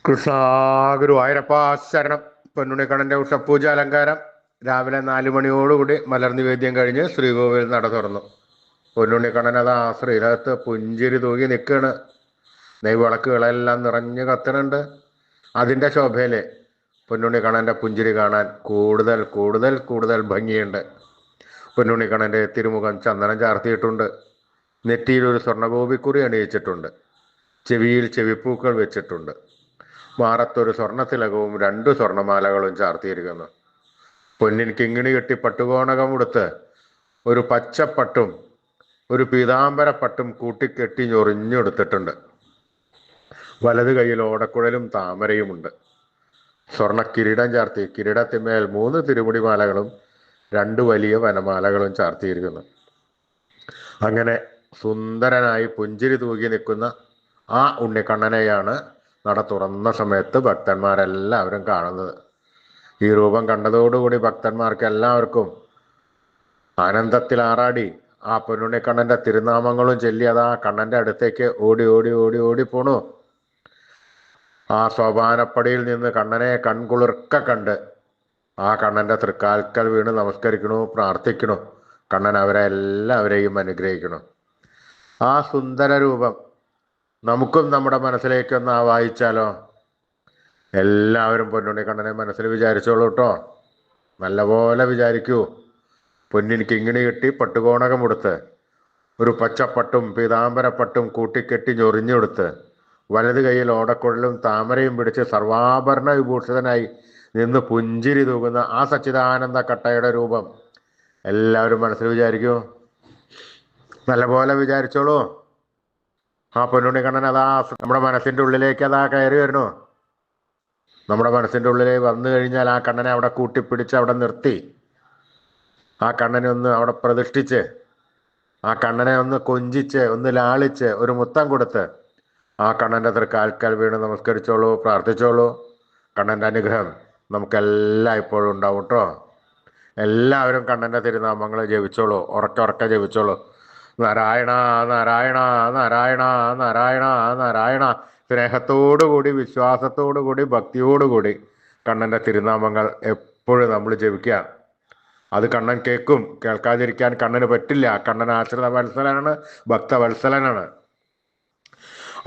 കൃഷ്ണ ഗുരുവായൂരപ്പ ശരണം. പൊന്നുണ്ണിക്കണ്ണന്റെ ഉഷപൂജ അലങ്കാരം രാവിലെ 4 മണിയോടുകൂടി മലർ നിവേദ്യം കഴിഞ്ഞ് ശ്രീകോവിൽ നട തുറന്നു. പൊന്നുണ്ണിക്കണ്ണൻ അതാ ശ്രീരകത്ത് പുഞ്ചിരി തൂകി നിൽക്കുകയാണ്. നെയ്വിളക്കുകളെല്ലാം നിറഞ്ഞു കത്തണുണ്ട്. അതിൻ്റെ ശോഭയില് പൊന്നുണ്ണിക്കണ്ണന്റെ പുഞ്ചിരി കാണാൻ കൂടുതൽ കൂടുതൽ കൂടുതൽ ഭംഗിയുണ്ട്. പൊന്നുണ്ണിക്കണ്ണന്റെ തിരുമുഖം ചന്ദനം ചാർത്തിയിട്ടുണ്ട്. നെറ്റിയിൽ ഒരു സ്വർണ്ണഗോപിക്കുറി അണിയിച്ചിട്ടുണ്ട്. ചെവിയിൽ ചെവിപ്പൂക്കൾ വെച്ചിട്ടുണ്ട്. മാറത്തൊരു സ്വർണ്ണത്തിലകവും 2 സ്വർണ്ണമാലകളും ചാർത്തിയിരിക്കുന്നു. പൊന്നിൻ കിങ്ങിണി കെട്ടി പട്ടുകോണകം ഉടുത്ത് ഒരു പച്ചപ്പട്ടും ഒരു പീതാംബരപ്പട്ടും കൂട്ടിക്കെട്ടി ഞൊറിഞ്ഞെടുത്തിട്ടുണ്ട്. വലത് കൈയിൽ ഓടക്കുഴലും താമരയുമുണ്ട്. സ്വർണ്ണ കിരീടം ചാർത്തി കിരീടത്തിന്മേൽ 3 തിരുമുടിമാലകളും 2 വലിയ വനമാലകളും ചാർത്തിയിരിക്കുന്നു. അങ്ങനെ സുന്ദരനായി പുഞ്ചിരി തൂകി നിൽക്കുന്ന ആ ഉണ്ണിക്കണ്ണനെയാണ് നട തുറന്ന സമയത്ത് ഭക്തന്മാരെല്ലാവരും കാണുന്നത്. ഈ രൂപം കണ്ടതോടുകൂടി ഭക്തന്മാർക്ക് എല്ലാവർക്കും ആനന്ദത്തിൽ ആറാടി ആ പൊന്നുണ്ണിക്കണ്ണന്റെ തിരുനാമങ്ങളും ചൊല്ലി അതാ കണ്ണന്റെ അടുത്തേക്ക് ഓടി ഓടി ഓടി ഓടി പോണു. ആ സോപാനപ്പടിയിൽ നിന്ന് കണ്ണനെ കൺകുളിർക്ക കണ്ട് ആ കണ്ണന്റെ തൃക്കാൽക്കൽ വീണ് നമസ്കരിക്കണു, പ്രാർത്ഥിക്കണു. കണ്ണൻ അവരെ എല്ലാവരെയും അനുഗ്രഹിക്കണം. ആ സുന്ദര രൂപം നമുക്കും നമ്മുടെ മനസ്സിലേക്കൊന്ന് വായിച്ചാലോ? എല്ലാവരും പൊന്നുണ്ണിക്കണ്ണനെ മനസ്സിൽ വിചാരിച്ചോളൂ കേട്ടോ. നല്ലപോലെ വിചാരിക്കൂ. പൊന്നിൻ കിങ്ങിണി കെട്ടി പട്ടുകോണകം ഉടുത്ത് ഒരു പച്ചപ്പട്ടും പീതാംബരപ്പട്ടും കൂട്ടിക്കെട്ടി ഞൊറിഞ്ഞെടുത്ത് വലത് കൈയിൽ ഓടക്കുഴലും താമരയും പിടിച്ച് സർവാഭരണ വിഭൂഷിതനായി നിന്ന് പുഞ്ചിരി തൂകുന്ന ആ സച്ചിദാനന്ദ കട്ടയുടെ രൂപം എല്ലാവരും മനസ്സിൽ വിചാരിക്കൂ. നല്ലപോലെ വിചാരിച്ചോളൂ. ആ പൊന്നുണ്ണിക്കണ്ണൻ അതാ നമ്മുടെ മനസ്സിൻ്റെ ഉള്ളിലേക്ക് അതാ കയറി വരണു. നമ്മുടെ മനസ്സിൻ്റെ ഉള്ളിലേക്ക് വന്നു കഴിഞ്ഞാൽ ആ കണ്ണനെ അവിടെ കൂട്ടിപ്പിടിച്ച് അവിടെ നിർത്തി ആ കണ്ണനെ ഒന്ന് അവിടെ പ്രതിഷ്ഠിച്ച് ആ കണ്ണനെ ഒന്ന് കൊഞ്ചിച്ച് ഒന്ന് ലാളിച്ച് ഒരു മുത്തം കൊടുത്ത് ആ കണ്ണൻ്റെ തൃക്കാൽക്കൽ വീണ് നമസ്കരിച്ചോളൂ, പ്രാർത്ഥിച്ചോളൂ. കണ്ണൻ്റെ അനുഗ്രഹം നമുക്കെല്ലാം ഇപ്പോഴും ഉണ്ടാവും കേട്ടോ. എല്ലാവരും കണ്ണൻ്റെ തിരുനാമങ്ങൾ ജപിച്ചോളൂ, ഉറക്കെ ജപിച്ചോളൂ. നാരായണ നാരായണ നാരായണ നാരായണ നാരായണ. സ്നേഹത്തോടുകൂടി വിശ്വാസത്തോടുകൂടി ഭക്തിയോടുകൂടി കണ്ണൻ്റെ തിരുനാമങ്ങൾ എപ്പോഴും നമ്മൾ ജപിക്കുക. അത് കണ്ണൻ കേൾക്കും. കേൾക്കാതിരിക്കാൻ കണ്ണന് പറ്റില്ല. കണ്ണൻ ആശ്രിത വത്സലനാണ്, ഭക്തവത്സലനാണ്.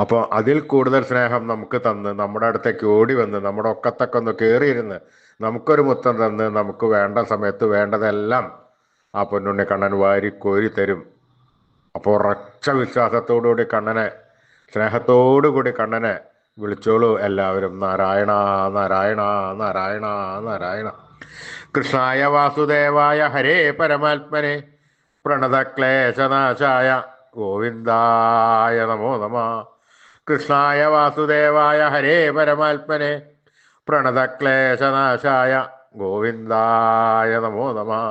അപ്പോൾ അതിൽ കൂടുതൽ സ്നേഹം നമുക്ക് തന്ന് നമ്മുടെ അടുത്തേക്ക് ഓടി വന്ന് നമ്മുടെ ഒക്കത്തൊക്കെ ഒന്ന് കയറിയിരുന്ന് നമുക്കൊരു മുത്തം തന്ന് നമുക്ക് വേണ്ട സമയത്ത് വേണ്ടതെല്ലാം ആ പൊന്നുണ്ണി കണ്ണൻ വാരി കോരി തരും. അപ്പോൾ ഉറച്ച വിശ്വാസത്തോടുകൂടി കണ്ണനെ, സ്നേഹത്തോടുകൂടി കണ്ണനെ വിളിച്ചോളൂ എല്ലാവരും. നാരായണ നാരായണ നാരായണ നാരായണ. കൃഷ്ണായ വാസുദേവായ ഹരേ പരമാത്മനെ പ്രണതക്ലേശനാശായ ഗോവിന്ദായ നമോ നമഃ. കൃഷ്ണായ വാസുദേവായ ഹരേ പരമാത്മനെ പ്രണതക്ലേശനാശായ ഗോവിന്ദായ നമോ നമഃ.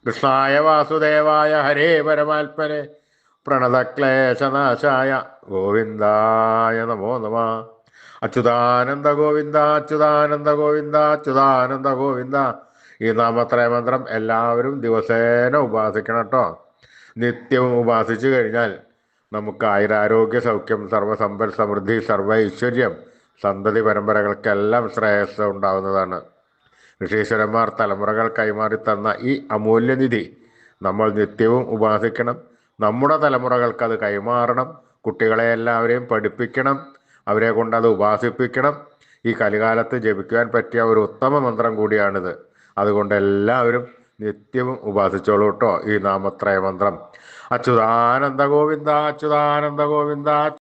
കൃഷ്ണായ വാസുദേവായ ഹരേ പരമാത്മനെ പ്രണതക്ലേശനാശായ ഗോവിന്ദായ നമോ നമഃ. അച്യുതാനന്ദ ഗോവിന്ദ അച്യുതാനന്ദ ഗോവിന്ദ അച്യുതാനന്ദ ഗോവിന്ദ. ഈ നാമത്രയ മന്ത്രം എല്ലാവരും ദിവസേന ഉപാസിക്കണം കേട്ടോ. നിത്യവും ഉപാസിച്ചു കഴിഞ്ഞാൽ നമുക്ക് ആയുരാരോഗ്യ സൗഖ്യം, സർവ്വസമ്പൽ സമൃദ്ധി, സർവ്വ ഐശ്വര്യം, സന്തതി പരമ്പരകൾക്കെല്ലാം ശ്രേയസ് ഉണ്ടാവുന്നതാണ്. ഋഷീശ്വരന്മാർ തലമുറകൾ കൈമാറി തന്ന ഈ അമൂല്യനിധി നമ്മൾ നിത്യവും ഉപാസിക്കണം. നമ്മുടെ തലമുറകൾക്ക് അത് കൈമാറണം. കുട്ടികളെ എല്ലാവരെയും പഠിപ്പിക്കണം. അവരെ കൊണ്ട് അത് ഉപാസിപ്പിക്കണം. ഈ കലികാലത്ത് ജപിക്കുവാൻ പറ്റിയ ഒരു ഉത്തമ മന്ത്രം കൂടിയാണിത്. അതുകൊണ്ട് എല്ലാവരും നിത്യവും ഉപാസിച്ചോളൂ കേട്ടോ ഈ നാമത്രയ മന്ത്രം. അച്യുതാനന്ദ ഗോവിന്ദ അച്യുതാനന്ദ ഗോവിന്ദ.